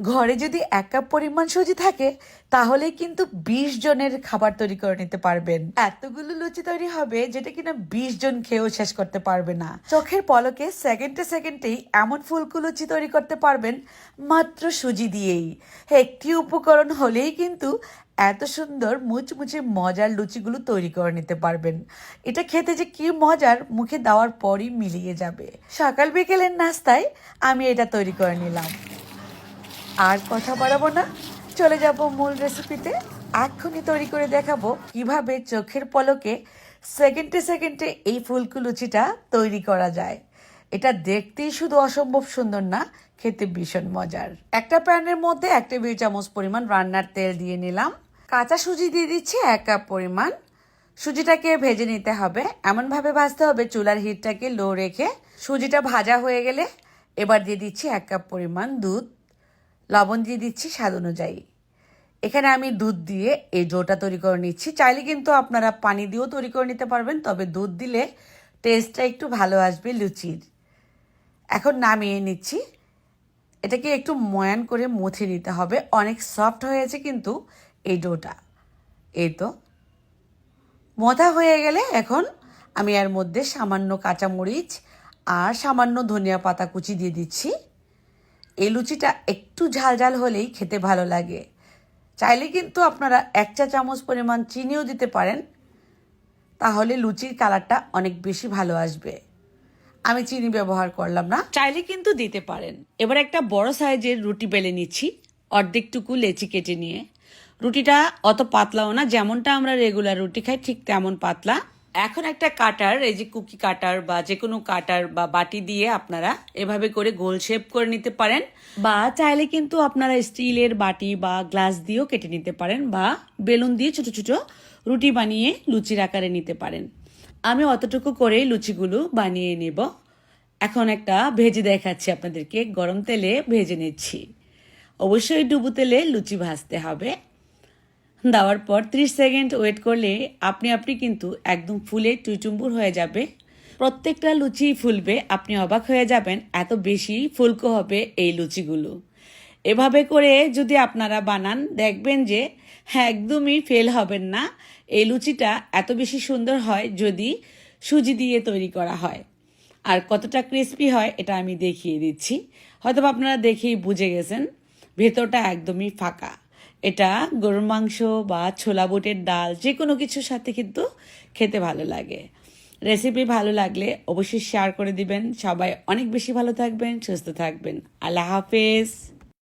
ঘরে যদি 1 কাপ পরিমাণ সুজি থাকে তাহলে কিন্তু 20 জনের খাবার তৈরি করে নিতে পারবেন। এতগুলো লুচি তৈরি হবে যেটা কিনা 20 জন খেয়েও শেষ করতে পারবে না। চোখের পলকে সেকেন্ডে সেকেন্ডেই এমন ফুলকো লুচি তৈরি করতে পারবেন মাত্র সুজি দিয়েই। একটি উপকরণ হলেই কিন্তু এত সুন্দর মুচমুচে মজার লুচিগুলো তৈরি করে নিতে পারবেন। এটা খেতে যে কি মজার, মুখে দেওয়ার পরই মিলিয়ে যাবে। সকাল বিকেলের নাস্তায় আমি এটা তৈরি করে নিলাম। আর কথা বাড়াবো না, চলে যাব মূল রেসিপিতে। এক্ষুনি তৈরি করে দেখাবো কিভাবে চোখের পলকে সেকেন্ডে সেকেন্ডে এই ফুলকো লুচিটা তৈরি করা যায়। এটা দেখতেই শুধু অসম্ভব সুন্দর না, খেতে ভীষণ মজার। একটা প্যানের মধ্যে 1 টেবিল চামচ পরিমাণ রান্নার তেল দিয়ে নিলাম। কাঁচা সুজি দিয়ে দিচ্ছি 1 কাপ পরিমাণ। সুজিটাকে ভেজে নিতে হবে, এমনভাবে ভাজতে হবে চুলার হিটটাকে লো রেখে। সুজিটা ভাজা হয়ে গেলে এবার দিয়ে দিচ্ছি 1 কাপ পরিমাণ দুধ। লবণ দিয়ে দিচ্ছি স্বাদ অনুযায়ী। এখানে আমি দুধ দিয়ে এই ডোটা তৈরি করে নিচ্ছি। চাইলে কিন্তু আপনারা পানি দিয়েও তৈরি করে নিতে পারবেন, তবে দুধ দিলে টেস্টটা একটু ভালো আসবে লুচির। এখন নামিয়ে নিচ্ছি। এটাকে একটু ময়ান করে মুছে নিতে হবে। অনেক সফট হয়েছে কিন্তু এই ডোটা। এই তো মথা হয়ে গেলে এখন আমি এর মধ্যে সামান্য কাঁচামরিচ আর সামান্য ধনিয়া পাতা কুচি দিয়ে দিচ্ছি। এই লুচিটা একটু ঝাল ঝাল হলেই খেতে ভালো লাগে। চাইলে কিন্তু আপনারা 1 চা চামচ পরিমাণ চিনিও দিতে পারেন, তাহলে লুচির কালারটা অনেক বেশি ভালো আসবে। আমি চিনি ব্যবহার করলাম না, চাইলে কিন্তু দিতে পারেন। এবার একটা বড় সাইজের রুটি বেলে নিচ্ছি, অর্ধেকটুকু লেচি কেটে নিয়ে। রুটিটা অত পাতলাও না, যেমনটা আমরা রেগুলার রুটি খাই ঠিক তেমন পাতলা। এখন একটা কাটার, এই যে কুকি কাটার বা যে কোনো কাটার বা বাটি দিয়ে আপনারা এভাবে করে গোল শেপ করে নিতে পারেন, বা চাইলে কিন্তু আপনারা স্টিলের বাটি বা গ্লাস দিয়েও কেটে নিতে পারেন, বা বেলুন দিয়ে ছোট ছোট রুটি বানিয়ে লুচির আকারে নিতে পারেন। আমি অতটুকু করেই লুচিগুলো বানিয়ে নেব। এখন একটা ভেজে দেখাচ্ছি আপনাদেরকে, গরম তেলে ভেজে নিচ্ছি। অবশ্যই ডুবো তেলে লুচি ভাজতে হবে। দেওয়ার পর 30 সেকেন্ড ওয়েট করলে আপনি কিন্তু একদম ফুলে টুইটুম্বুর হয়ে যাবে। প্রত্যেকটা লুচি ফুলবে, আপনি অবাক হয়ে যাবেন এত বেশি ফুলকো হবে এই লুচিগুলো। এভাবে করে যদি আপনারা বানান দেখবেন যে একদমই ফেল হবেন না। এই লুচিটা এত বেশি সুন্দর হয় যদি সুজি দিয়ে তৈরি করা হয়। আর কতটা ক্রিস্পি হয় এটা আমি দেখিয়ে দিচ্ছি। হয়তো আপনারা দেখেই বুঝে গেছেন, ভেতরটা একদমই ফাঁকা। এটা গরুর মাংস বা ছোলা বুটের ডাল যে কোনো কিছুর সাথে কিন্তু খেতে ভালো লাগে। রেসিপি ভালো লাগলে অবশ্যই শেয়ার করে দিবেন। সবাই অনেক বেশি ভালো থাকবেন, সুস্থ থাকবেন। আল্লাহ হাফেজ।